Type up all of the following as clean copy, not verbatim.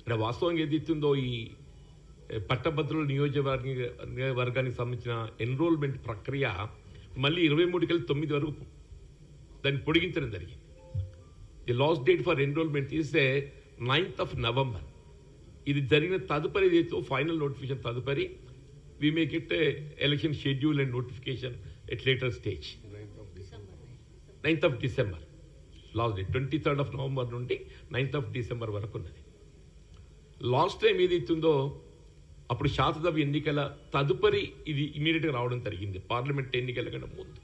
అంటే వాస్తవంగా ఏదైతుందో ఈ పట్టభద్రుల నియోజకవర్గానికి సంబంధించిన ఎన్రోల్మెంట్ ప్రక్రియ మళ్ళీ 23 కలిసి 9 వరకు దాన్ని పొడిగించడం జరిగింది. The last date for enrolment is 9th November. ఇది జరిగిన తదుపరి ఏదైతే ఫైనల్ నోటిఫికేషన్ తదుపరి we make it election schedule and notification at later stage. 9th December last date. 23rd November నుండి 9th December వరకు ఉన్నది. లాస్ట్ టైం ఏదైతుందో అప్పుడు శాసనసభ ఎన్నికల తదుపరి ఇది ఇమీడియట్గా రావడం జరిగింది, పార్లమెంట్ ఎన్నికల కన్నా ముందు.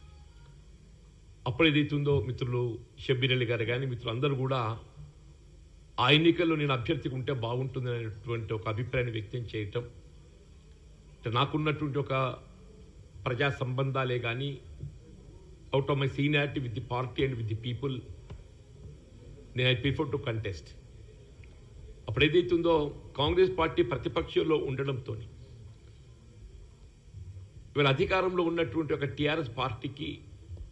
అప్పుడు ఏదైతుందో మిత్రులు షబ్బీర్ అలీ గారు కానీ మిత్రులు అందరూ కూడా ఆ ఎన్నికల్లో నేను అభ్యర్థికి ఉంటే బాగుంటుంది అనేటువంటి ఒక అభిప్రాయాన్ని వ్యక్తం చేయటం, నాకున్నటువంటి ఒక ప్రజా సంబంధాలే కానీ out of my seniority with the party and with the people నేను ఐ ప్రిఫర్ టు కంటెస్ట్. అప్పుడు ఏదైతుందో కాంగ్రెస్ పార్టీ ప్రతిపక్షంలో ఉండడంతో ఇవాళ అధికారంలో ఉన్నటువంటి ఒక టీఆర్ఎస్ పార్టీకి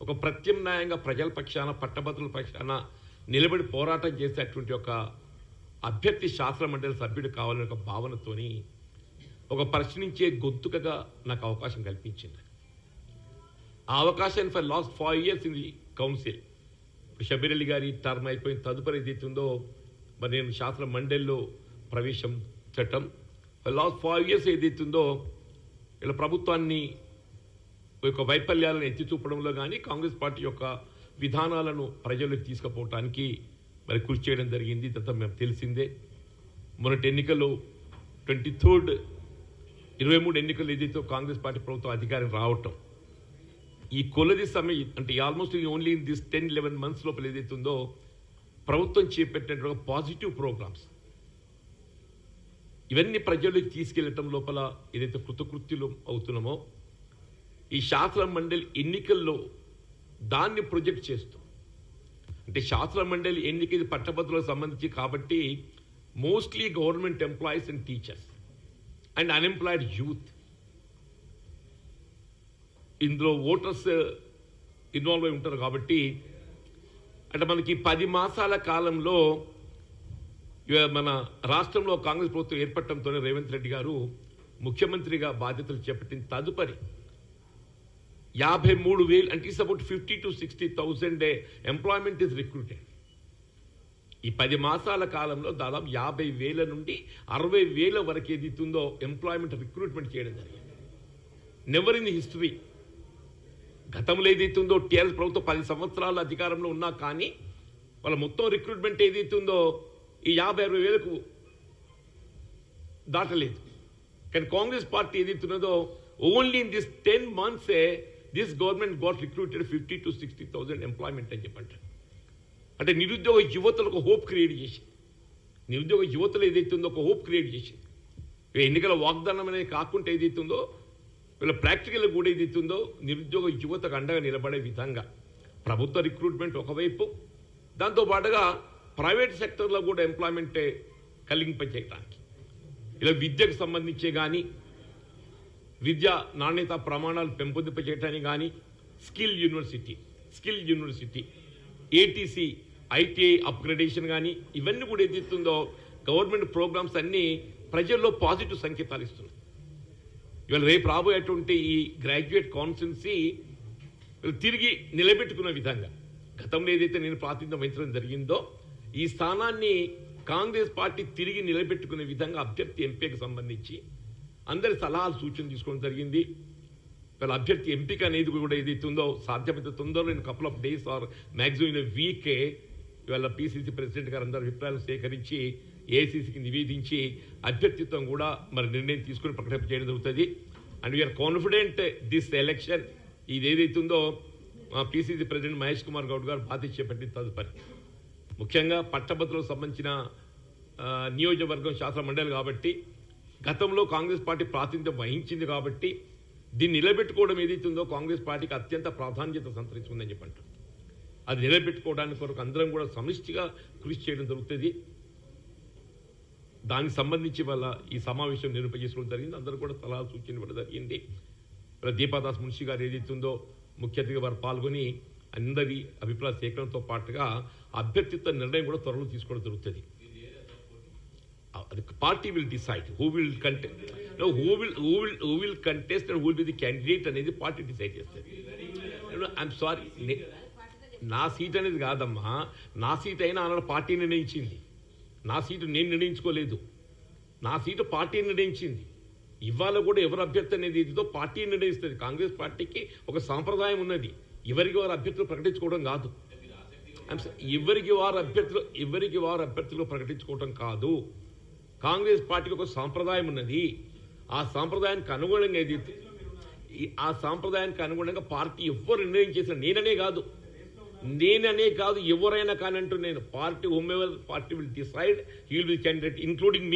ఒక ప్రత్యామ్నాయంగా ప్రజల పక్షాన పట్టభద్రుల పక్షాన నిలబడి పోరాటం చేసేటువంటి ఒక అభ్యర్థి శాసన మండలి సభ్యుడు కావాలనే ఒక భావనతోని ఒక ప్రశ్నించే గొంతుకగా నాకు అవకాశం కల్పించింది. ఆ అవకాశాన్ని for last 5 years in the council. Shabbir Ali గారి టర్మ్ అయిపోయిన తదుపరి ఏదైతుందో మరి నేను శాసన మండలిలో ప్రవేశించటం ఫర్ లాస్ట్ 5 years ఏదైతుందో ఇలా ప్రభుత్వాన్ని యొక్క వైఫల్యాలను ఎత్తి చూపడంలో కానీ కాంగ్రెస్ పార్టీ యొక్క విధానాలను ప్రజలకు తీసుకుపోవటానికి మరి కృషి చేయడం జరిగింది. ఇదంతా మేము తెలిసిందే. మొన్నటి ఎన్నికల్లో 23 ఎన్నికలు ఏదైతే కాంగ్రెస్ పార్టీ ప్రభుత్వం అధికారం రావటం ఈ కొలది సమయం అంటే almost only in this 10-11 months లోపల ఏదైతుందో ప్రభుత్వం చేపట్టినటువంటి పాజిటివ్ ప్రోగ్రామ్స్ ఇవన్నీ ప్రజలకు తీసుకెళ్లటం లోపల ఏదైతే కృతకృత్యులు అవుతున్నామో ఈ శాసన మండలి ఎన్నికల్లో దాన్ని ప్రొజెక్ట్ చేస్తూ, అంటే శాసన మండలి ఎన్నిక పట్టభద్రులకు సంబంధించి కాబట్టి mostly government employees and teachers and unemployed youth ఇందులో ఓటర్స్ ఇన్వాల్వ్ అయి ఉంటారు. కాబట్టి అంటే మనకి 10 మాసాల కాలంలో మన రాష్ట్రంలో కాంగ్రెస్ ప్రభుత్వం ఏర్పడటంతోనే రేవంత్ రెడ్డి గారు ముఖ్యమంత్రిగా బాధ్యతలు చేపట్టిన తదుపరి 53,000 అంటే it's about 50,000 to 60,000 employment is recruited. ఈ 10 మాసాల కాలంలో దాదాపు 50,000 నుండి 60,000 వరకు ఏదైతుందో ఎంప్లాయ్మెంట్ రిక్రూట్మెంట్ చేయడం జరిగింది. Never in the history. గతంలో ఏదైతుందో టీఆర్ఎస్ ప్రభుత్వం 10 సంవత్సరాల అధికారంలో ఉన్నా కానీ వాళ్ళ మొత్తం రిక్రూట్మెంట్ ఏదైతుందో ఈ 50,000-60,000కు దాటలేదు. కానీ కాంగ్రెస్ పార్టీ ఏదైతున్నదో only in this 10 months this government got recruited 50,000 to 60,000 employment అని చెప్పంటారు. అంటే నిరుద్యోగ యువతలకు హోప్ క్రియేట్ చేసింది. నిరుద్యోగ యువతలు ఏదైతుందో ఒక హోప్ క్రియేట్ చేసింది. ఎన్నికల వాగ్దానం అనేది కాకుండా ఏదైతుందో వీళ్ళ ప్రాక్టికల్ కూడా ఏదైతుందో నిరుద్యోగ యువతకు అండగా నిలబడే విధంగా ప్రభుత్వ రిక్రూట్మెంట్ ఒకవైపు, దాంతోపాటుగా ప్రైవేట్ సెక్టర్లో కూడా ఎంప్లాయ్మెంట్ కలిగింపచేయడానికి ఇలా విద్యకు సంబంధించే కానీ విద్యా నాణ్యత ప్రమాణాలు పెంపొందింపచేయడానికి కానీ skill university ATC ITI upgradation కానీ ఇవన్నీ కూడా ఏదైతుందో గవర్నమెంట్ ప్రోగ్రామ్స్ అన్నీ ప్రజల్లో పాజిటివ్ సంకేతాలు ఇస్తున్నాయి. ఇవాళ రేపు రాబోయేటువంటి ఈ గ్రాడ్యుయేట్ కాన్స్టిట్యున్సీ తిరిగి నిలబెట్టుకున్న విధంగా గతంలో ఏదైతే నేను ప్రాతినిధ్యం వహించడం జరిగిందో ఈ స్థానాన్ని కాంగ్రెస్ పార్టీ తిరిగి నిలబెట్టుకునే విధంగా అభ్యర్థి ఎంపికకు సంబంధించి అందరి సలహాలు సూచనలు తీసుకోవడం జరిగింది. వాళ్ళ అభ్యర్థి ఎంపిక అనేది కూడా ఏదైతుందో సాధ్యమైతే తొందరలో నేను couple of days or maximum in week ఇవాళ పిసిసి ప్రెసిడెంట్ గారు అందరూ అభిప్రాయాలు సేకరించి ఏఐసిసికి నివేదించి అభ్యర్థిత్వం కూడా మరి నిర్ణయం తీసుకుని ప్రకటన చేయడం జరుగుతుంది. And we are confident this election ఇది ఏదైతుందో పిసిసి ప్రెసిడెంట్ మహేష్ కుమార్ గౌడ్ గారు బాధ్యత చేపట్టిన తదుపరి ముఖ్యంగా పట్టభద్రులకు సంబంధించిన నియోజకవర్గం శాసన మండలి కాబట్టి గతంలో కాంగ్రెస్ పార్టీ ప్రాతినిధ్యం వహించింది కాబట్టి దీన్ని నిలబెట్టుకోవడం ఏదైతుందో కాంగ్రెస్ పార్టీకి అత్యంత ప్రాధాన్యత సంతరించుకుందని చెప్పంటారు. అది నిలబెట్టుకోవడానికి కొరకు అందరం కూడా సమిష్టిగా కృషి చేయడం జరుగుతుంది. దానికి సంబంధించి వల్ల ఈ సమావేశం నిరూపించుకోవడం జరిగింది. అందరూ కూడా సలహాలు సూచన ఇవ్వడం జరిగింది. దీపాదాస్ మున్షి గారు ఏదైతుందో ముఖ్య అతిథిగా వారు పాల్గొని అందరి అభిప్రాయ సేకరణతో పాటుగా అభ్యర్థిత్వ నిర్ణయం కూడా త్వరలో తీసుకోవడం జరుగుతుంది. The party will decide who will contest. No, who will contest and who will be the candidate అనేది పార్టీ డిసైడ్ చేస్తుంది. ఐఎమ్ సారీ, నా సీట్ అనేది కాదమ్మా, నా సీట్ అయినా ఆనాడు పార్టీ నిర్ణయించింది. నా సీటు నేను నిర్ణయించుకోలేదు, నా సీటు పార్టీ నిర్ణయించింది. ఇవాళ కూడా ఎవరు అభ్యర్థి అనేది ఇదితో పార్టీ నిర్ణయిస్తుంది. కాంగ్రెస్ పార్టీకి ఒక సాంప్రదాయం ఉన్నది, ఎవరికి వారు అభ్యర్థులు ప్రకటించుకోవడం కాదు. ఎవరికి వారు అభ్యర్థులు ప్రకటించుకోవడం కాదు. కాంగ్రెస్ పార్టీకి ఒక సాంప్రదాయం ఉన్నది. ఆ సాంప్రదాయానికి అనుగుణంగా పార్టీ ఎవరు నిర్ణయం చేసిన నేననే కాదు ఎవరైనా కానీ అంటూ నేను party however party will decide he will be candidate including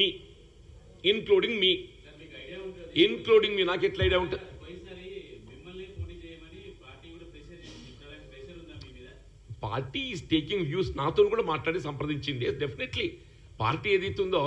me నాకు ఎట్లా ఐడియా ఉంటుంది? పార్టీ ఈజ్ టేకింగ్ వ్యూస్, నాతో కూడా మాట్లాడి సంప్రదించింది. డెఫినెట్లీ పార్టీ ఏదైతుందో